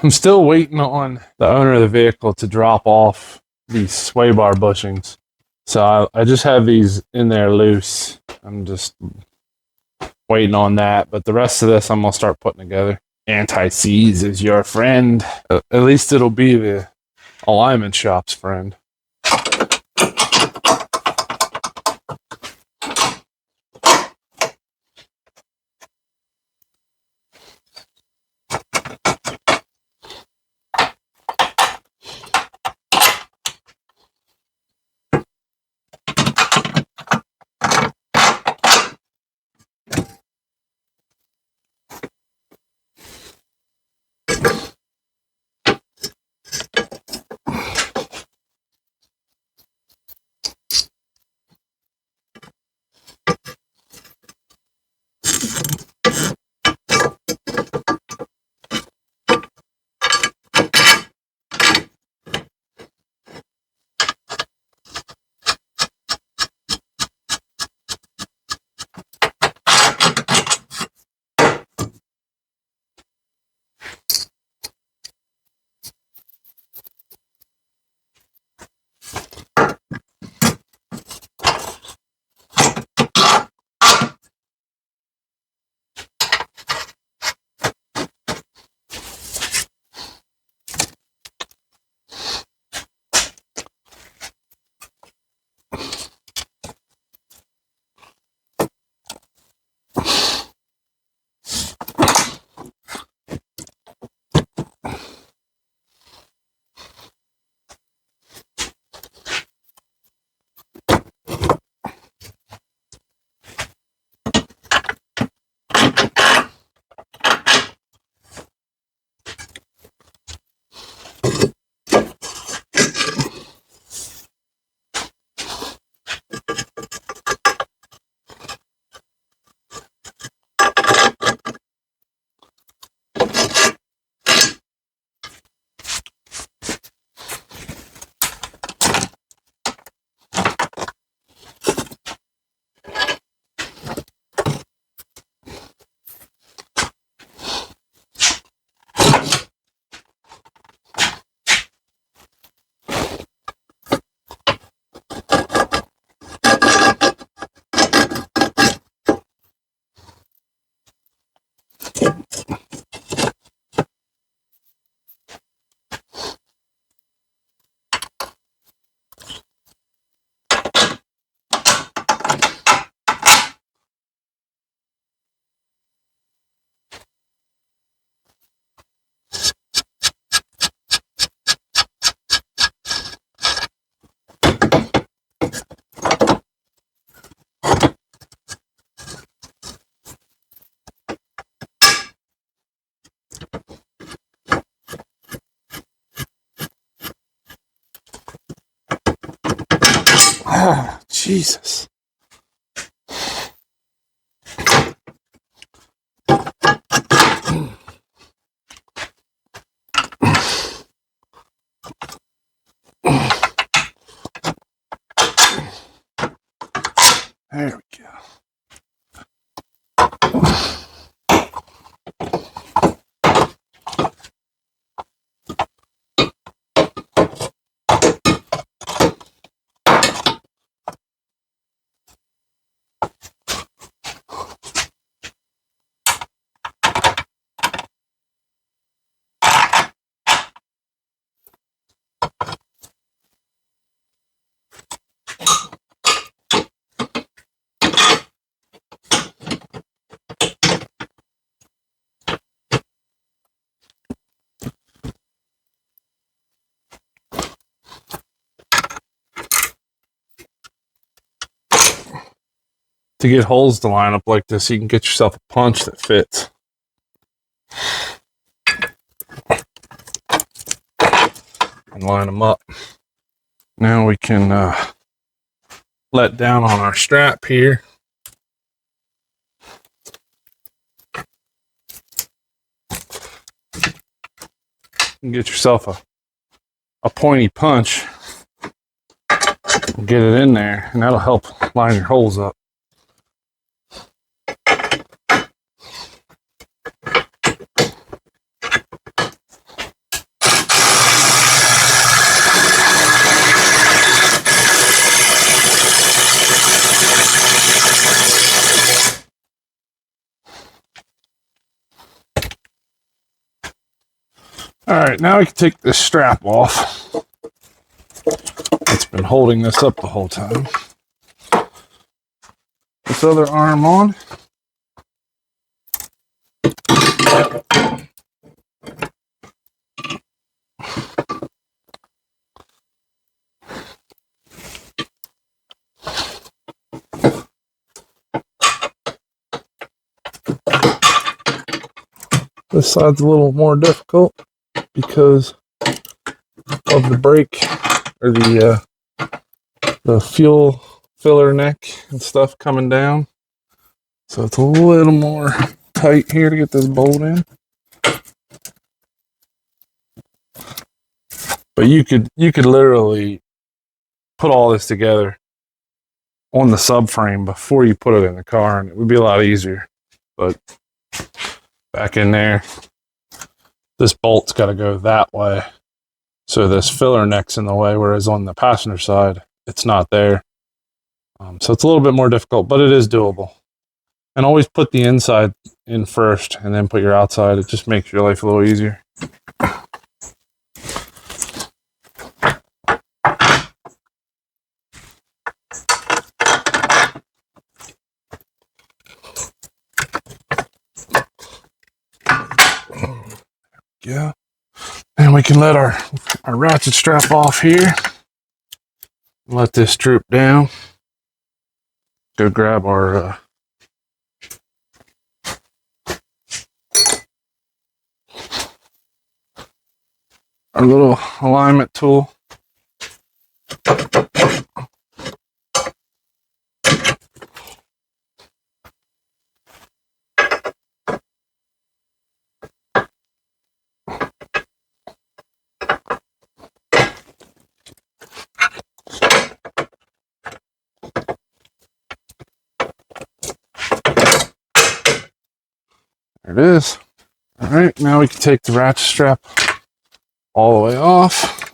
I'm still waiting on the owner of the vehicle to drop off these sway bar bushings. So I just have these in there loose. I'm just waiting on that. But the rest of this I'm going to start putting together. Anti-seize is your friend. At least it'll be the alignment shop's friend. Ah, Jesus. There we go. To get holes to line up like this, you can get yourself a punch that fits. And line them up. Now we can let down on our strap here. And get yourself a pointy punch. Get it in there, and that'll help line your holes up. All right, now we can take this strap off. It's been holding this up the whole time. This other arm on. This side's a little more difficult because of the brake or the fuel filler neck and stuff coming down. So it's a little more tight here to get this bolt in. But you could literally put all this together on the subframe before you put it in the car, and it would be a lot easier. But back in there, this bolt's got to go that way. So this filler neck's in the way, whereas on the passenger side, it's not there. So it's a little bit more difficult, but it is doable. And always put the inside in first and then put your outside. It just makes your life a little easier. Yeah. And we can let our ratchet strap off here. Let this droop down. Go grab our little alignment tool. There it is. All right, now we can take the ratchet strap all the way off.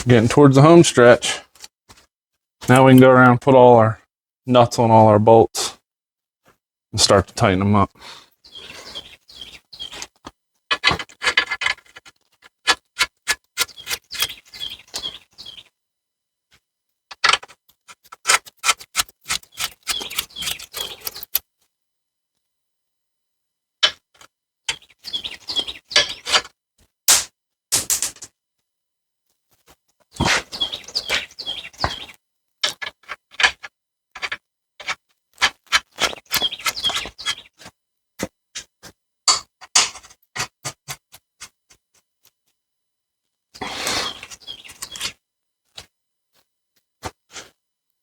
Getting towards the home stretch. Now we can go around and put all our nuts on all our bolts and start to tighten them up.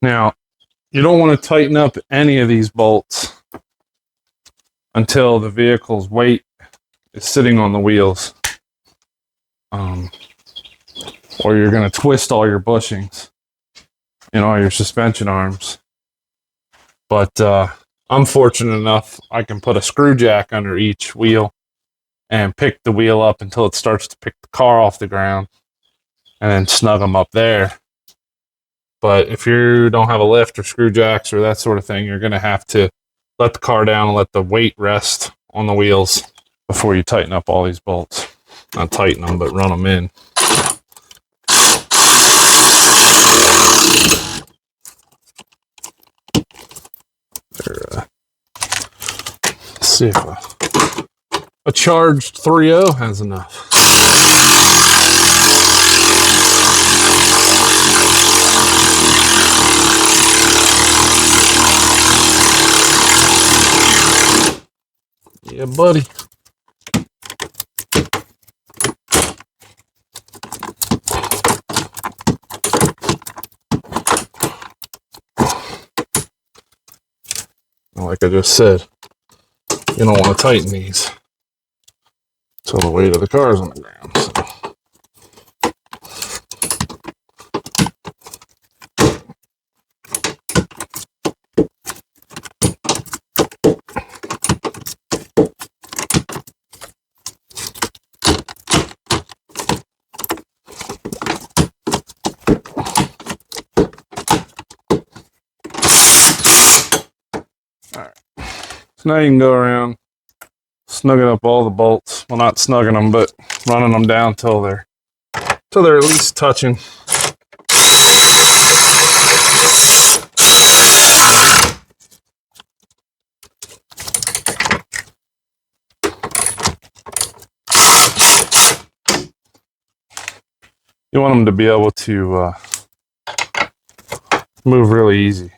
Now, you don't want to tighten up any of these bolts until the vehicle's weight is sitting on the wheels. Or you're going to twist all your bushings and all your suspension arms. But I'm fortunate enough I can put a screw jack under each wheel and pick the wheel up until it starts to pick the car off the ground and then snug them up there. But if you don't have a lift or screw jacks or that sort of thing, you're going to have to let the car down and let the weight rest on the wheels before you tighten up all these bolts. Not tighten them, but run them in. Let's see if a charged 3.0 has enough. Yeah, buddy. Like I just said, you don't want to tighten these until the weight of the car is on the ground. So. now you can go around snugging up all the bolts. Well, not snugging them, but running them down till they're at least touching. You want them to be able to move really easy.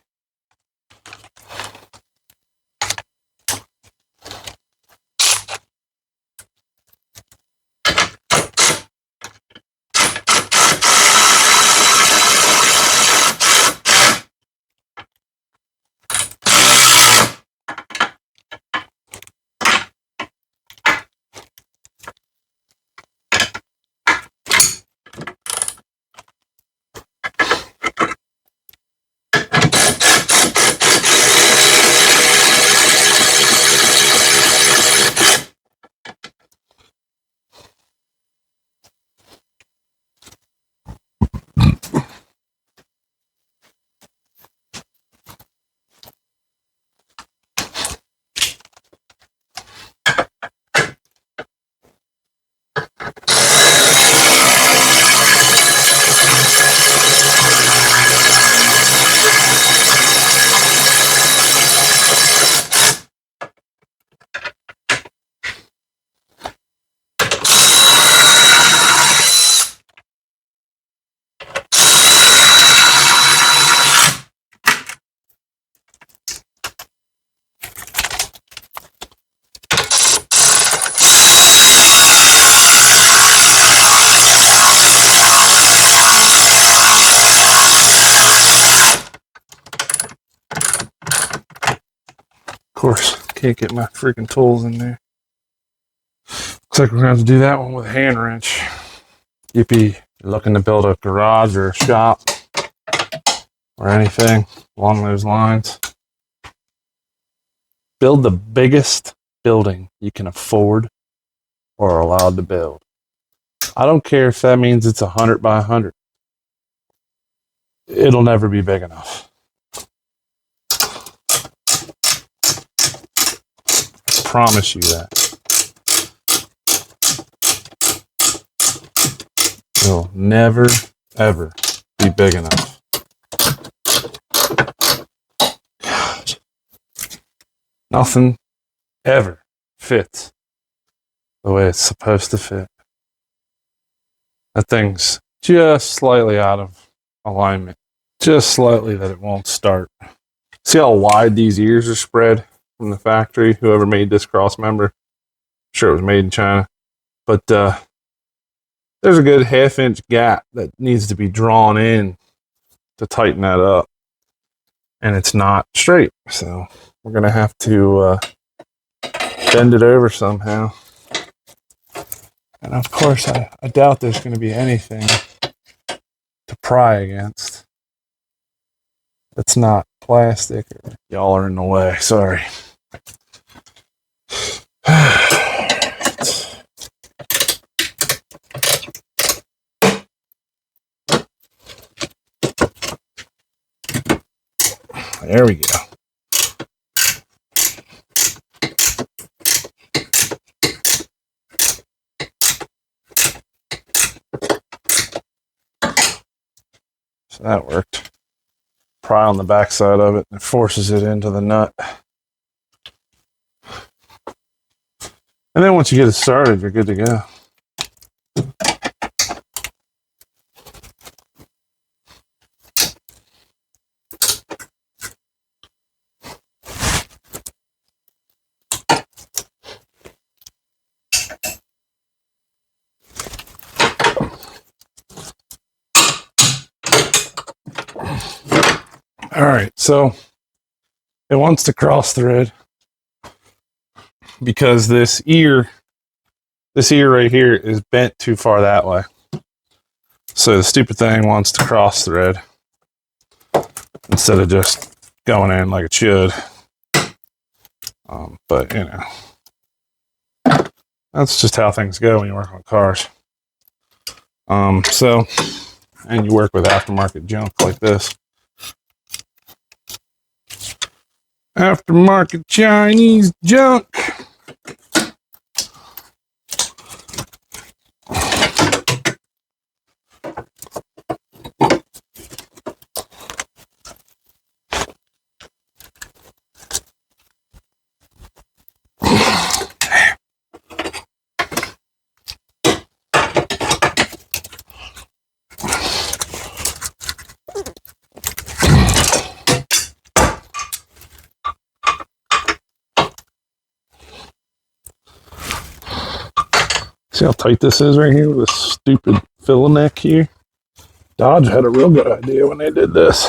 Of course, can't get my freaking tools in there. Looks like we're gonna have to do that one with a hand wrench. If you're looking to build a garage or a shop or anything along those lines, build the biggest building you can afford or are allowed to build. I don't care if that means it's 100 by 100. It'll never be big enough. I promise you that. It'll never, ever be big enough. God. Nothing ever fits the way it's supposed to fit. That thing's just slightly out of alignment. Just slightly that it won't start. See how wide these ears are spread from the factory? Whoever made this cross member. I'm sure it was made in China. But there's a good half-inch gap that needs to be drawn in to tighten that up. And it's not straight. So we're going to have to bend it over somehow. And of course, I doubt there's going to be anything to pry against. It's not plastic. Y'all are in the way. Sorry. There we go. So that worked. Pry on the back side of it and it forces it into the nut. And then once you get it started, you're good to go. All right, so it wants to cross thread because this ear right here is bent too far that way. So the stupid thing wants to cross thread instead of just going in like it should. But you know, that's just how things go when you work on cars. And you work with aftermarket junk like this. Aftermarket Chinese junk. See how tight this is right here with this stupid fill neck here? Dodge had a real good idea when they did this.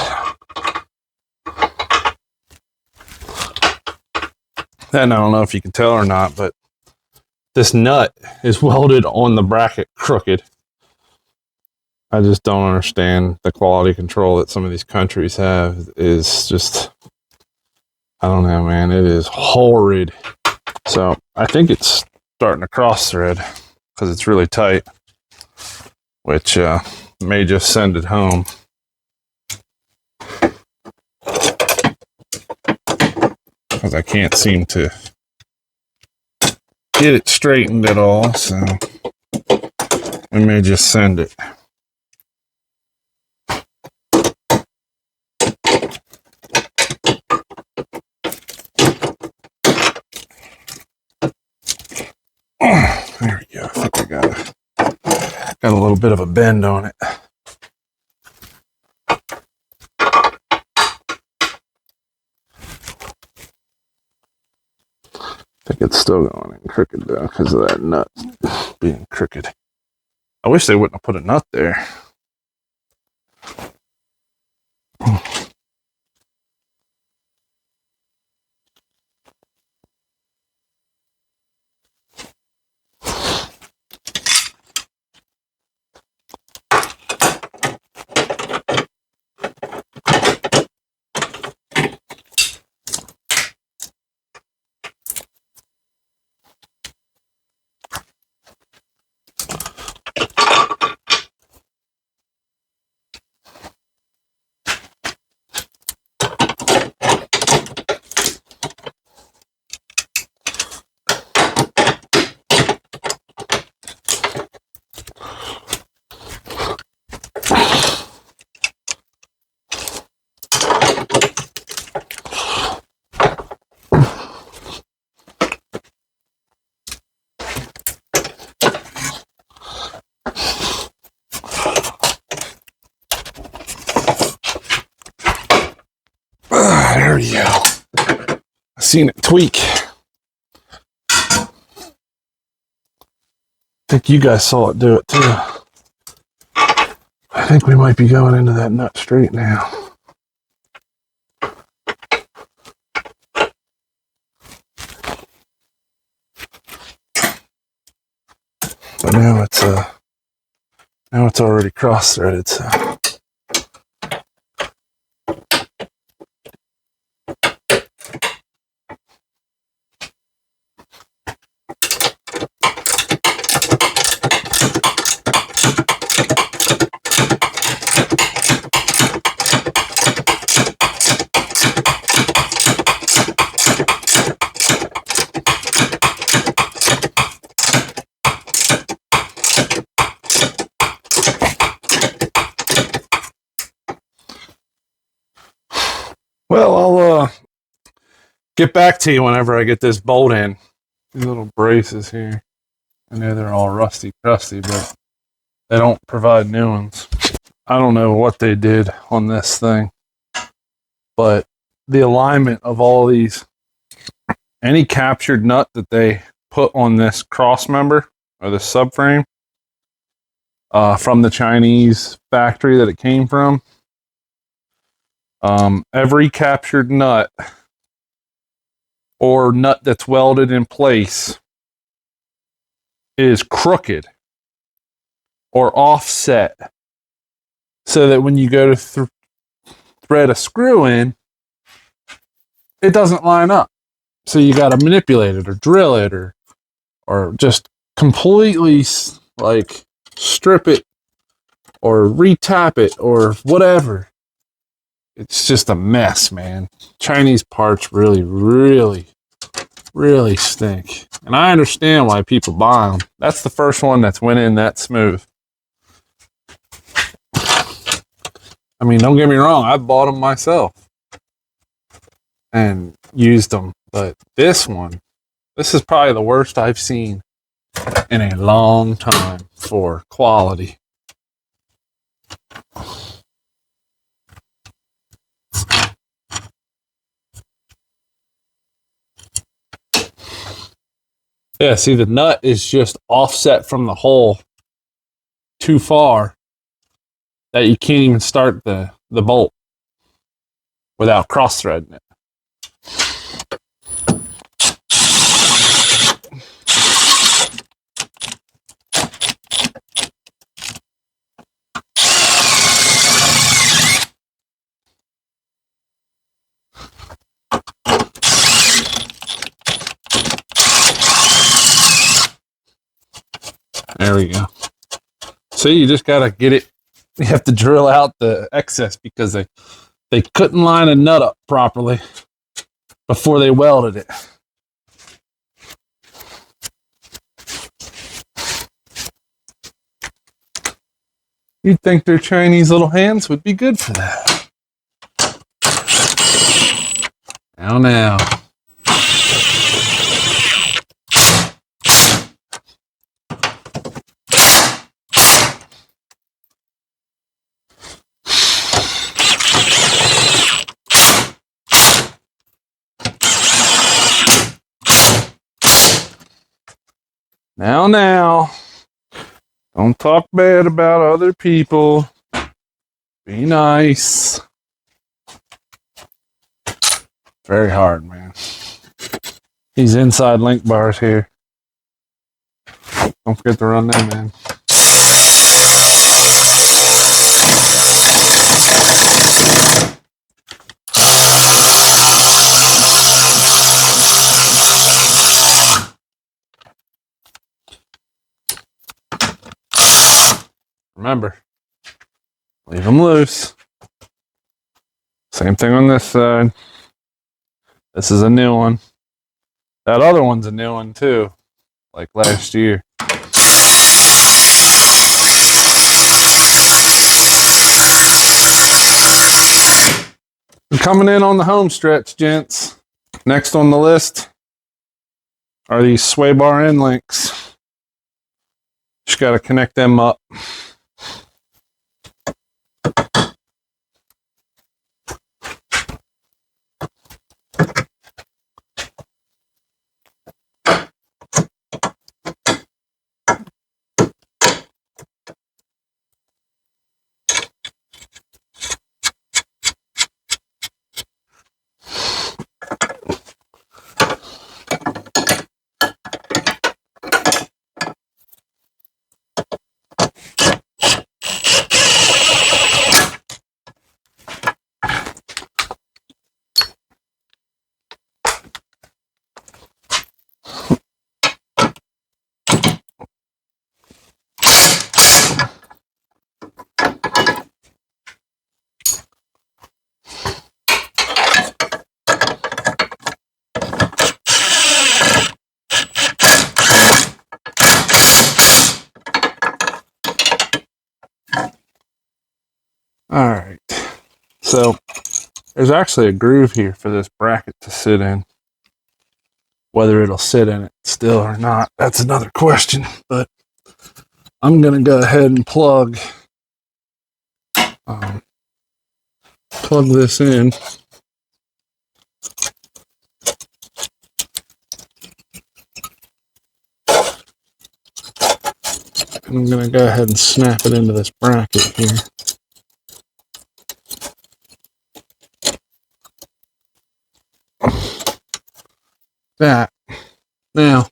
And I don't know if you can tell or not, but this nut is welded on the bracket crooked. I just don't understand the quality control that some of these countries have. Is just, I don't know, man. It is horrid. So I think it's starting to cross thread because it's really tight, which may just send it home. Because I can't seem to get it straightened at all, so we may just send it. There we go. I think I got a little bit of a bend on it. I think it's still going in crooked though because of that nut being crooked. I wish they wouldn't have put a nut there. There we go. I seen it tweak. I think you guys saw it do it too. I think we might be going into that nut straight now. But now it's already cross-threaded, so. Well, I'll get back to you whenever I get this bolt in. These little braces here. I know they're all rusty crusty, but they don't provide new ones. I don't know what they did on this thing, but the alignment of all these, any captured nut that they put on this cross member or the subframe from the Chinese factory that it came from, every captured nut or nut that's welded in place is crooked or offset so that when you go to thread a screw in, it doesn't line up. So you got to manipulate it or drill it or just completely like strip it or retap it or whatever. it's just a mess, man. Chinese parts really stink. And I understand why people buy them. That's the first one that's went in that smooth. I mean, don't get me wrong, I bought them myself and used them, but this is probably the worst I've seen in a long time for quality. Yeah, see, the nut is just offset from the hole too far that you can't even start the bolt without cross-threading it. There we go. See, you just gotta get it. You have to drill out the excess because they couldn't line a nut up properly before they welded it. You'd think their Chinese little hands would be good for that. Now. Now. Don't talk bad about other people. Be nice. Very hard, man. These inside link bars here. Don't forget to run them, man. Remember, leave them loose. Same thing on this side. This is a new one. That other one's a new one too, like last year. Coming in on the home stretch, gents. Next on the list are these sway bar end links. Just got to connect them up. All right, so there's actually a groove here for this bracket to sit in. Whether it'll sit in it still or not, that's another question, but I'm gonna go ahead and plug this in. And I'm gonna go ahead and snap it into this bracket here. That. Now,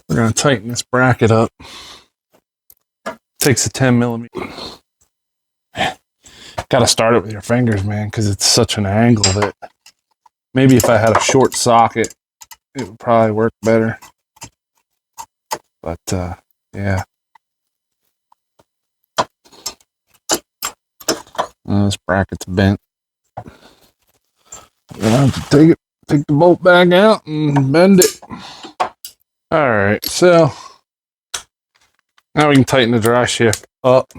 we're going to tighten this bracket up. Takes a 10 millimeter. Got to start it with your fingers, man, because it's such an angle that maybe if I had a short socket, it would probably work better. But, yeah. This bracket's bent. I'm gonna have to take the bolt back out and bend it. All right, so now we can tighten the dry shift up.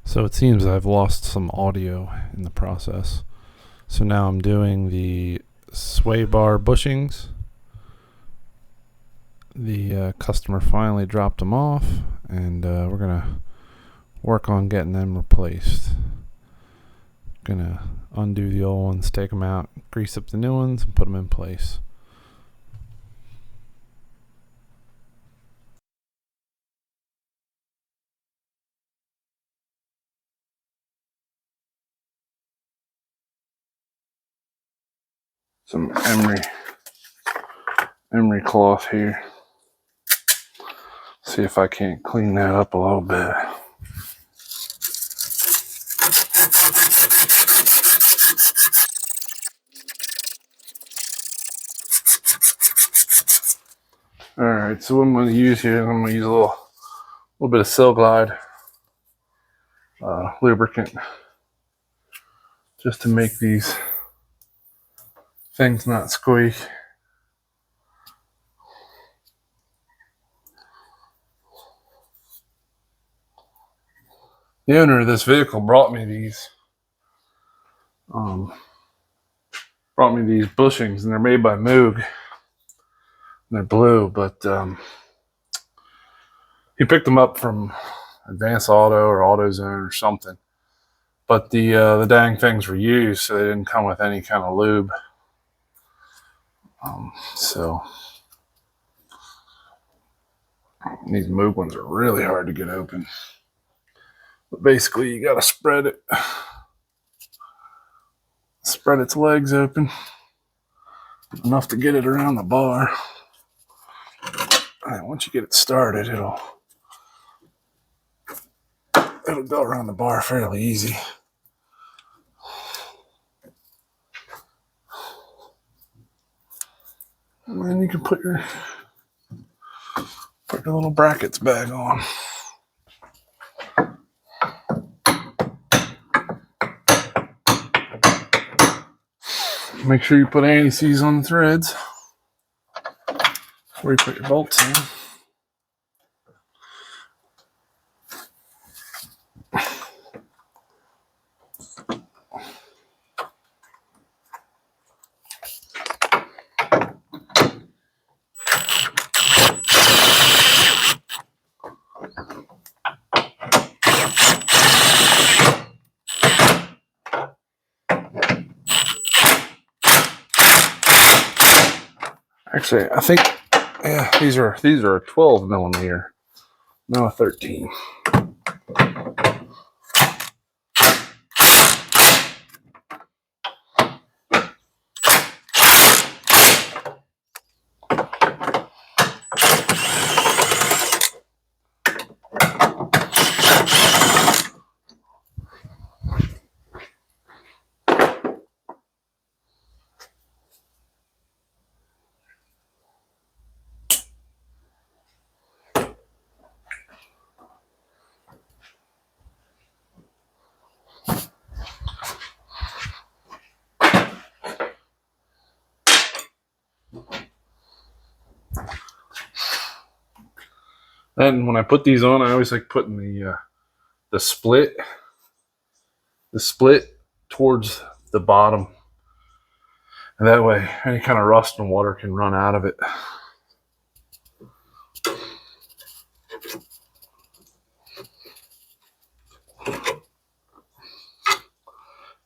So it seems I've lost some audio in the process. So now I'm doing the sway bar bushings. The customer finally dropped them off, and we're gonna work on getting them replaced. Gonna undo the old ones, take them out, grease up the new ones, and put them in place. Some emery cloth here. See if I can't clean that up a little bit. All right, so what I'm going to use here, I'm going to use a little bit of Sil Glide lubricant just to make these things not squeak. The owner of this vehicle brought me these bushings, and they're made by Moog. And they're blue, but he picked them up from Advanced Auto or AutoZone or something. But the dang things were used, so they didn't come with any kind of lube. So these Moog ones are really hard to get open. But basically, you got to spread its legs open enough to get it around the bar. And once you get it started, it'll go around the bar fairly easy. And then you can put your little brackets back on. Make sure you put anti-seize on the threads before you put your bolts in. Actually, I think these are a 12 millimeter, no, a 13. Then when I put these on, I always like putting the split the split towards the bottom. And that way, any kind of rust and water can run out of it.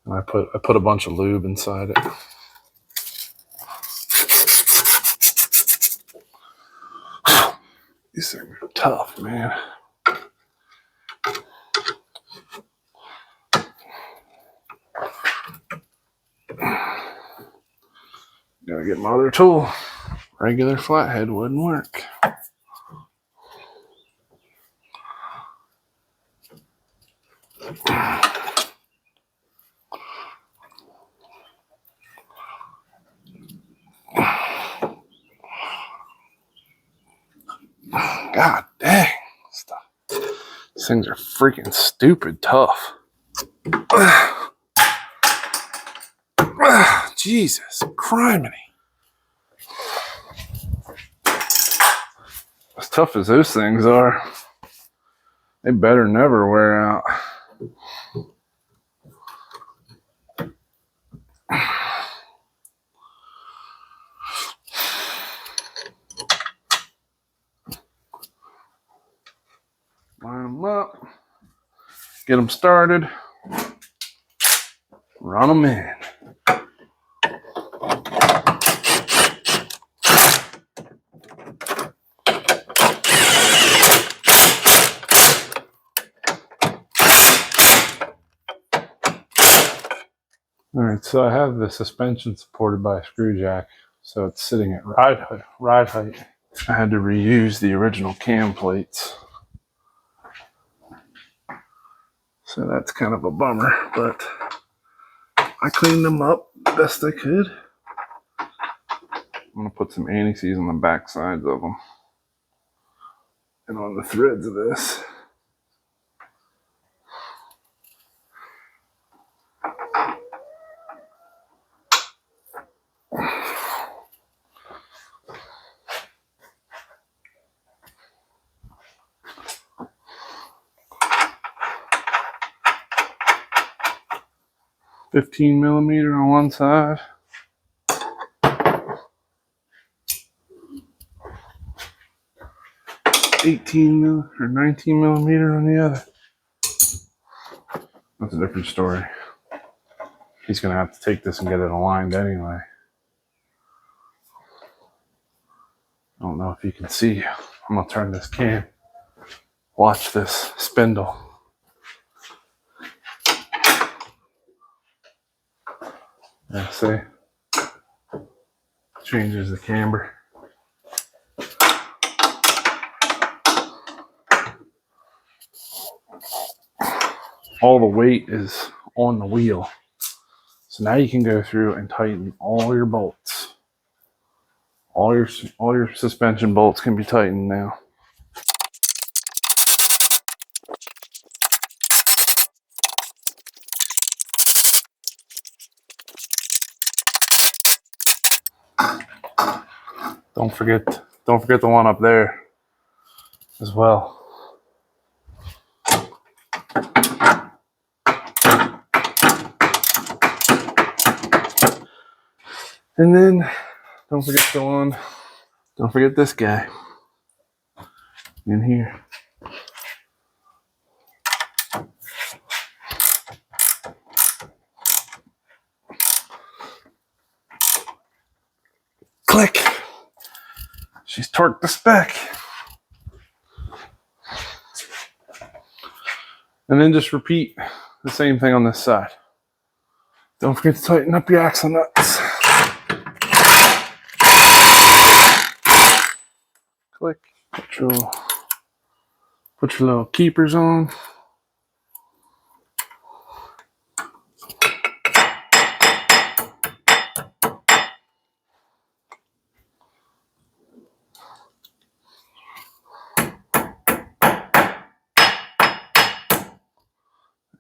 And I put a bunch of lube inside it. These things are tough, man. Gotta get my other tool. Regular flathead wouldn't work. God dang. These things are freaking stupid tough. Jesus criminy. As tough as those things are, they better never wear out. Line them up, get them started, run them in. All right, so I have the suspension supported by a screw jack, so it's sitting at ride height. I had to reuse the original cam plates, so that's kind of a bummer, but I cleaned them up the best I could. I'm gonna put some anti-seize on the back sides of them and on the threads of this. $15mm on one side. $18 or $19mm on the other. That's a different story. He's gonna have to take this and get it aligned anyway. I don't know if you can see. I'm gonna turn this cam. Watch this spindle. Yeah, see? Changes the camber. All the weight is on the wheel. So now you can go through and tighten all your bolts. All your suspension bolts can be tightened now. Don't forget the one up there as well. And then don't forget this guy in here. Click. She's torqued the spec. And then just repeat the same thing on this side. Don't forget to tighten up your axle nuts. Click. Put your little keepers on.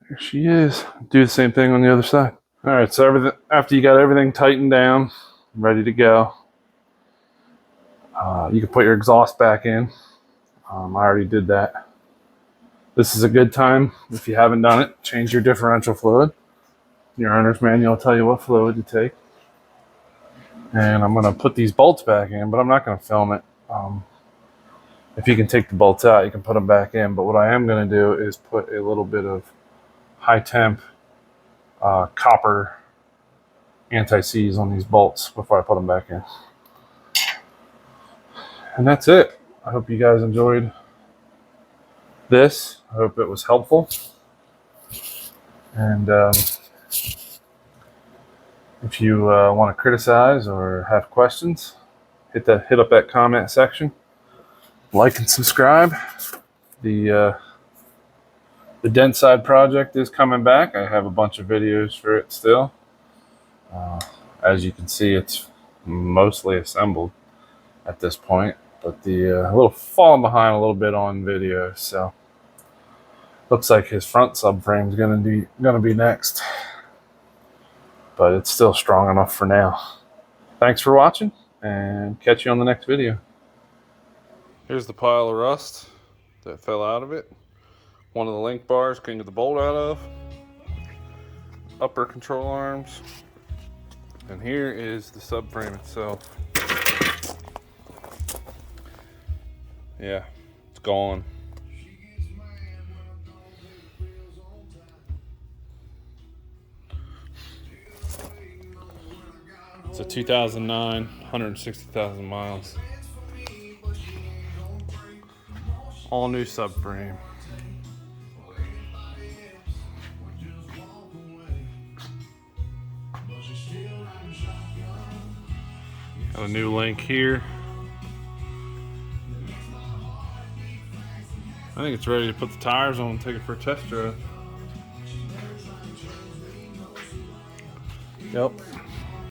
There she is. Do the same thing on the other side. All right, so after you got everything tightened down, ready to go, you can put your exhaust back in. I already did that. This is a good time, if you haven't done it, change your differential fluid. Your owner's manual will tell you what fluid to take. And I'm going to put these bolts back in, but I'm not going to film it. If you can take the bolts out, you can put them back in. But what I am going to do is put a little bit of high temp copper anti-seize on these bolts before I put them back in. And that's it. I hope you guys enjoyed this. I hope it was helpful. And if you want to criticize or have questions, hit up that comment section. Like and subscribe. The dent side project is coming back. I have a bunch of videos for it still. As you can see, it's mostly assembled at this point, but the a little falling behind a little bit on video. So looks like his front subframe is gonna be next, but it's still strong enough for now. Thanks for watching, and catch you on the next video. Here's the pile of rust that fell out of it. One of the link bars came to the bolt out of. Upper control arms. And here is the subframe itself. Yeah, it's gone. It's a 2009, 160,000 miles. All new subframe. Got a new link here. I think it's ready to put the tires on and take it for a test drive. Yep.